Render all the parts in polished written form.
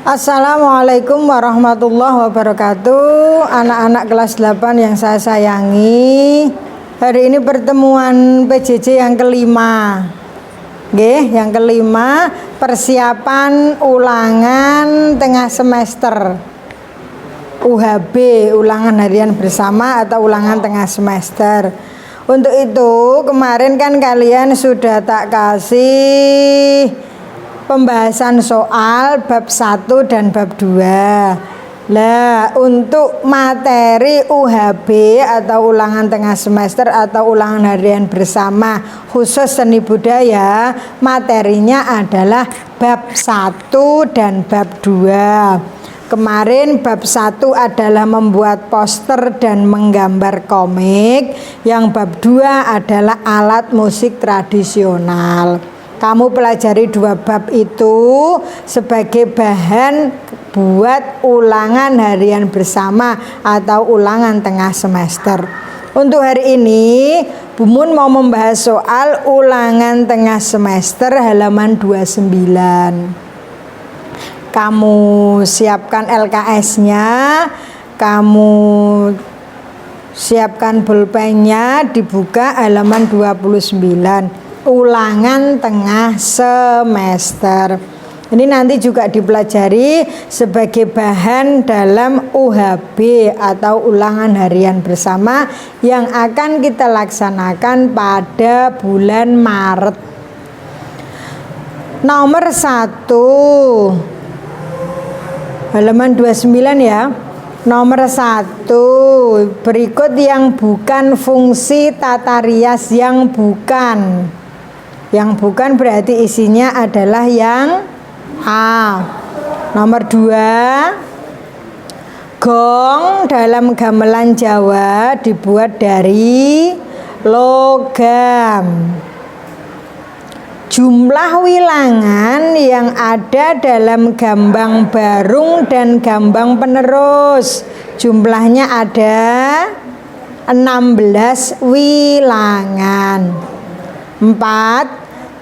Assalamualaikum warahmatullahi wabarakatuh. Anak-anak kelas 8 yang saya sayangi, hari ini pertemuan PJJ yang kelima. Nggih, yang kelima, persiapan ulangan tengah semester. UHB, ulangan harian bersama atau ulangan tengah semester. Untuk itu, kemarin kan kalian sudah tak kasih pembahasan soal bab 1 dan bab 2. Lah, untuk materi UHB atau ulangan tengah semester atau ulangan harian bersama khusus seni budaya, materinya adalah bab 1 dan bab 2. Kemarin bab 1 adalah membuat poster dan menggambar komik, yang bab 2 adalah alat musik tradisional. Kamu pelajari 2 bab itu sebagai bahan buat ulangan harian bersama atau ulangan tengah semester. Untuk hari ini, Bu Mun mau membahas soal ulangan tengah semester halaman 29. Kamu siapkan LKS-nya, kamu siapkan pulpennya, dibuka halaman 29. Ulangan tengah semester. Ini nanti juga dipelajari sebagai bahan dalam UHB atau ulangan harian bersama yang akan kita laksanakan pada bulan Maret. Nomor 1, halaman 29 ya. Nomor 1, berikut yang bukan fungsi tata rias yang bukan. Yang bukan berarti isinya adalah yang A. Nomor 2, gong dalam gamelan Jawa dibuat dari logam. Jumlah wilangan yang ada dalam gambang barung dan gambang penerus, jumlahnya ada 16 wilangan. 4.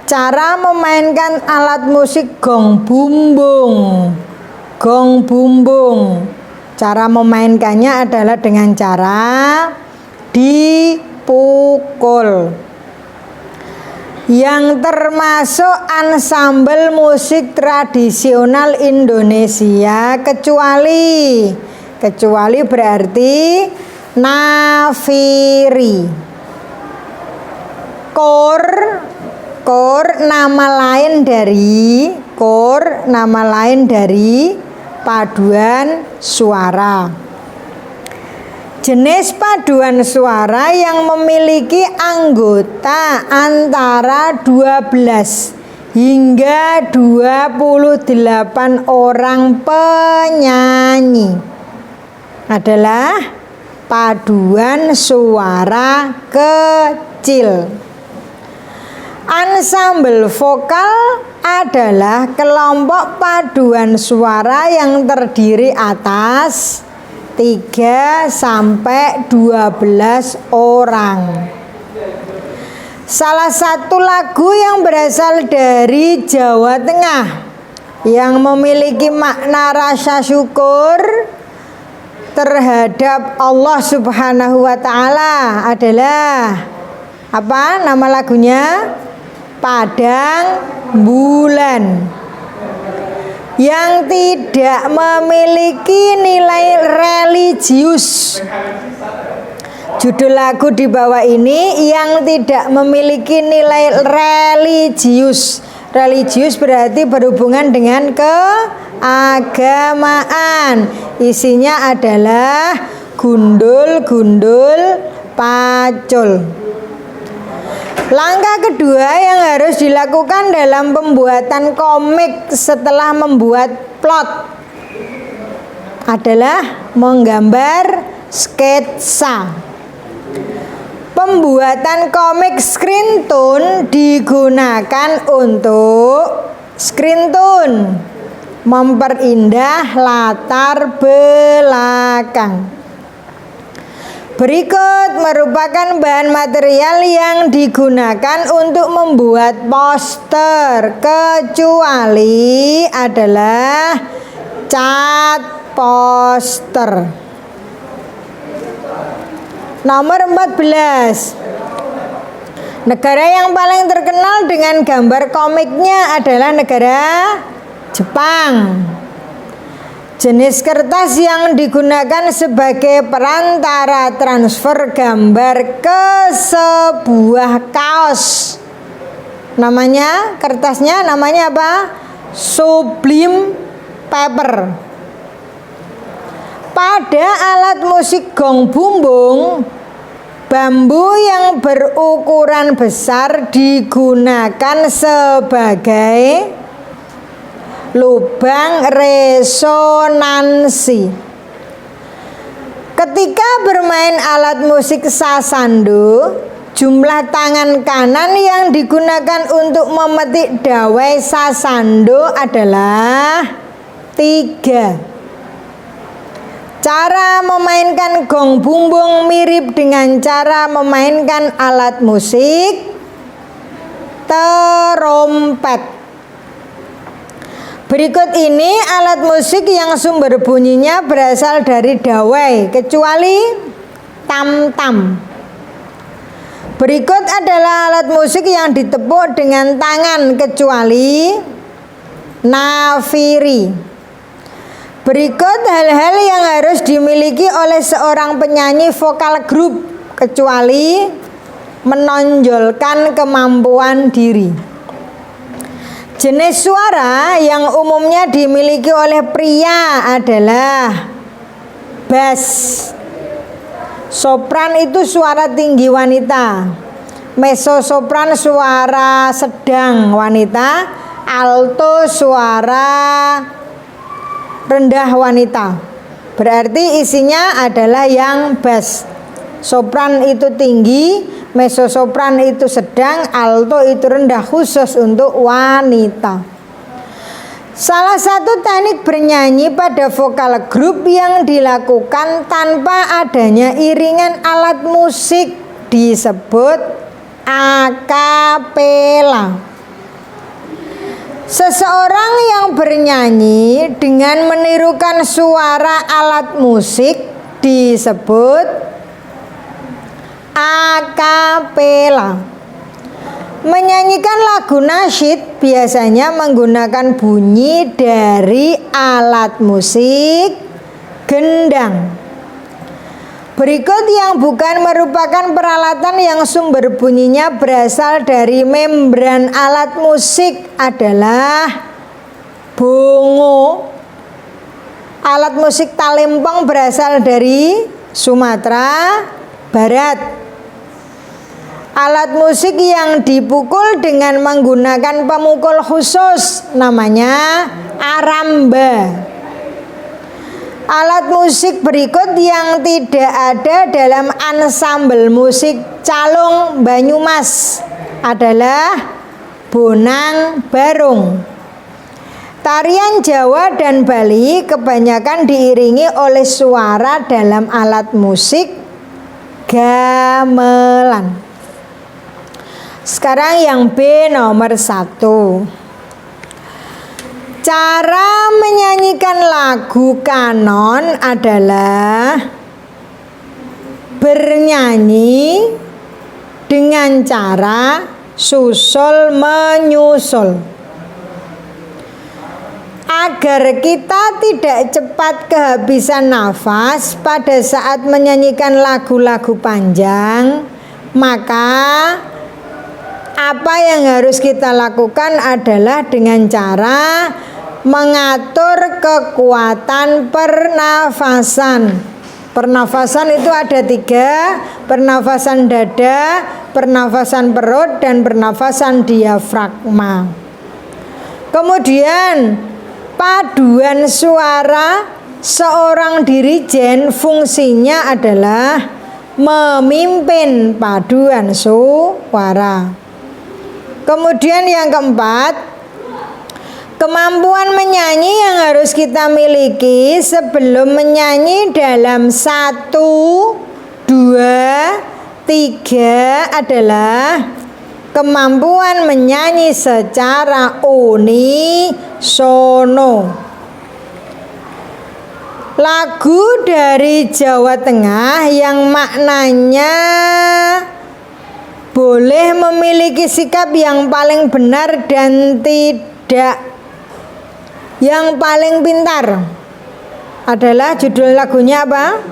Cara memainkan alat musik gong bumbung. Gong bumbung, cara memainkannya adalah dengan cara dipukul. Yang termasuk ansambel musik tradisional Indonesia kecuali berarti nafiri. Kor nama lain dari paduan suara. Jenis paduan suara yang memiliki anggota antara 12 hingga 28 orang penyanyi adalah paduan suara kecil. Ansambel vokal adalah kelompok paduan suara yang terdiri atas 3 sampai 12 orang. Salah satu lagu yang berasal dari Jawa Tengah yang memiliki makna rasa syukur terhadap Allah Subhanahu wa Ta'ala adalah apa nama lagunya? Padang Bulan. Yang tidak memiliki nilai religius. Judul lagu di bawah ini yang tidak memiliki nilai religius. Religius berarti berhubungan dengan keagamaan. Isinya adalah gundul-gundul pacul. Langkah kedua yang harus dilakukan dalam pembuatan komik setelah membuat plot adalah menggambar sketsa. Pembuatan komik screen tone digunakan untuk screen tone, memperindah latar belakang. Berikut merupakan bahan material yang digunakan untuk membuat poster, kecuali adalah cat poster. Nomor 14. Negara yang paling terkenal dengan gambar komiknya adalah negara Jepang. Jenis kertas yang digunakan sebagai perantara transfer gambar ke sebuah kaos. Kertasnya namanya apa? Sublime paper. Pada alat musik gong bumbung, bambu yang berukuran besar digunakan sebagai lubang resonansi. Ketika bermain alat musik sasando, jumlah tangan kanan yang digunakan untuk memetik dawai sasando adalah 3. Cara memainkan gong bumbung mirip dengan cara memainkan alat musik terompet. Berikut ini alat musik yang sumber bunyinya berasal dari dawai, kecuali tam-tam. Berikut adalah alat musik yang ditepuk dengan tangan, kecuali nafiri. Berikut hal-hal yang harus dimiliki oleh seorang penyanyi vokal grup, kecuali menonjolkan kemampuan diri. Jenis suara yang umumnya dimiliki oleh pria adalah bass. Sopran itu suara tinggi wanita. Mezzo-sopran suara sedang wanita. Alto suara rendah wanita. Berarti isinya adalah yang bass. Sopran itu tinggi, mezzo-sopran itu sedang, alto itu rendah, khusus untuk wanita. Salah satu teknik bernyanyi pada vokal grup yang dilakukan tanpa adanya iringan alat musik disebut akapela. Seseorang yang bernyanyi dengan menirukan suara alat musik disebut akapela. Menyanyikan lagu nasyid biasanya menggunakan bunyi dari alat musik gendang. Berikut yang bukan merupakan peralatan yang sumber bunyinya berasal dari membran alat musik adalah bongo. Alat musik talempong berasal dari Sumatera Barat. Alat musik yang dipukul dengan menggunakan pemukul khusus namanya aramba. Alat musik berikut yang tidak ada dalam ansambel musik calung Banyumas adalah bonang barung. Tarian Jawa dan Bali kebanyakan diiringi oleh suara dalam alat musik gamelan. Sekarang yang B nomor 1. Cara menyanyikan lagu kanon adalah bernyanyi dengan cara susul menyusul. Agar kita tidak cepat kehabisan nafas pada saat menyanyikan lagu-lagu panjang, maka apa yang harus kita lakukan adalah dengan cara mengatur kekuatan pernafasan. Pernafasan itu ada 3, pernafasan dada, pernafasan perut, dan pernafasan diafragma. Kemudian paduan suara seorang dirijen fungsinya adalah memimpin paduan suara. Kemudian yang keempat, kemampuan menyanyi yang harus kita miliki sebelum menyanyi dalam 1, 2, 3 adalah kemampuan menyanyi secara unisono. Lagu dari Jawa Tengah yang maknanya boleh memiliki sikap yang paling benar dan tidak yang paling pintar adalah judul lagunya apa?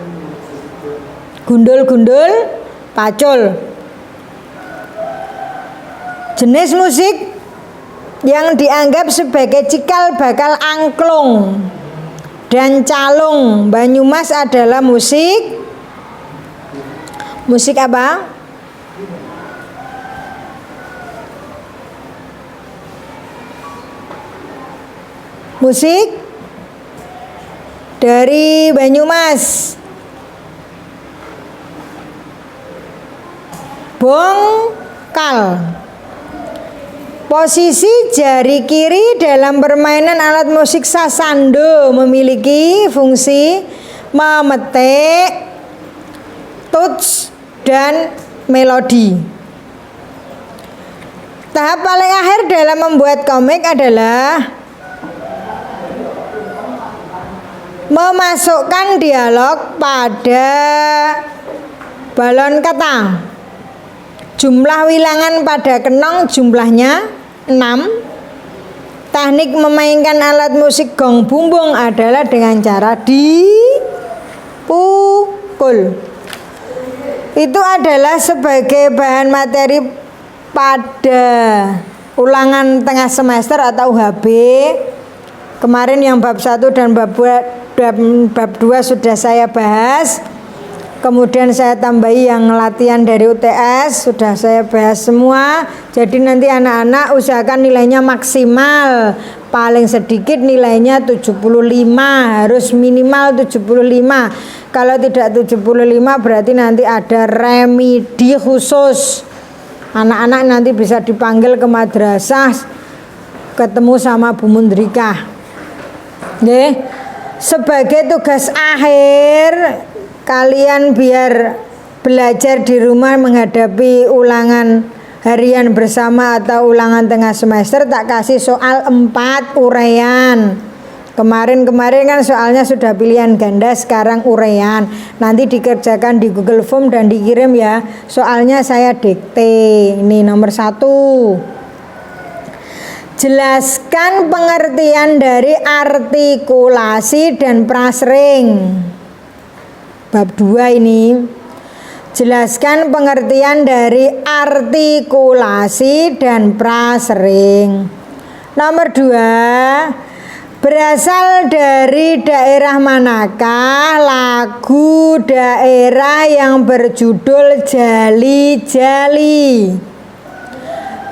Gundul-gundul pacul. Jenis musik yang dianggap sebagai cikal bakal angklung dan calung Banyumas adalah musik apa? Musik dari Banyumas. Bongkal. Posisi jari kiri dalam permainan alat musik sasando memiliki fungsi memetik, tuts, dan melodi. Tahap paling akhir dalam membuat komik adalah memasukkan dialog pada balon kata. Jumlah wilangan pada kenong jumlahnya 6. Teknik memainkan alat musik gong bumbung adalah dengan cara dipukul. Itu adalah sebagai bahan materi pada ulangan tengah semester atau UHB. Kemarin yang bab 1 dan bab 2 sudah saya bahas. Kemudian saya tambahi yang latihan dari UTS, sudah saya bahas semua. Jadi nanti anak-anak usahakan nilainya maksimal. Paling sedikit nilainya 75, harus minimal 75. Kalau tidak 75 berarti nanti ada remedi khusus. Anak-anak nanti bisa dipanggil ke madrasah ketemu sama Bu Mundrika. Nggih. Sebagai tugas akhir kalian biar belajar di rumah menghadapi ulangan harian bersama atau ulangan tengah semester, tak kasih soal 4 uraian. Kemarin kan soalnya sudah pilihan ganda, sekarang uraian. Nanti dikerjakan di Google Form dan dikirim ya. Soalnya saya dikte. Ini nomor 1. Jelaskan pengertian dari artikulasi dan prasering. Bab 2 ini. Jelaskan pengertian dari artikulasi dan prasering. Nomor 2. Berasal dari daerah manakah lagu daerah yang berjudul Jali Jali?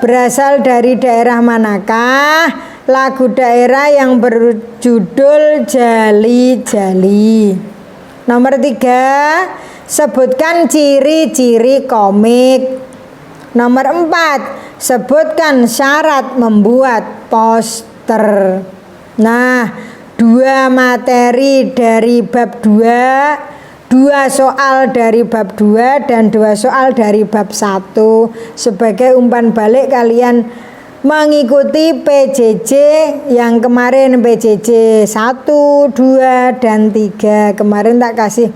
Berasal dari daerah manakah lagu daerah yang berjudul Jali Jali? Nomor 3, sebutkan ciri-ciri komik. Nomor 4, sebutkan syarat membuat poster. Nah, 2 materi dari bab 2, 2 soal dari bab 2 dan 2 soal dari bab 1. Sebagai umpan balik kalian mengikuti PJJ yang kemarin, PJJ 1, 2, dan 3. Kemarin tak kasih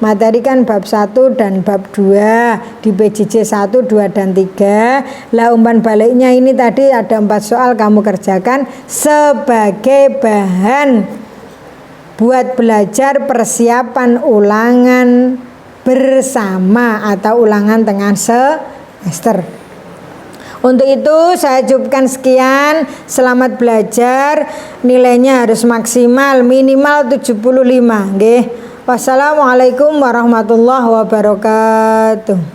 materi kan bab 1 dan bab 2 di PJJ 1, 2, dan 3. Lah umpan baliknya ini tadi ada 4 soal, kamu kerjakan sebagai bahan buat belajar persiapan ulangan bersama atau ulangan tengah semester. Untuk itu saya cukupkan sekian. Selamat belajar. Nilainya harus maksimal minimal 75, nggih. Wassalamualaikum warahmatullahi wabarakatuh.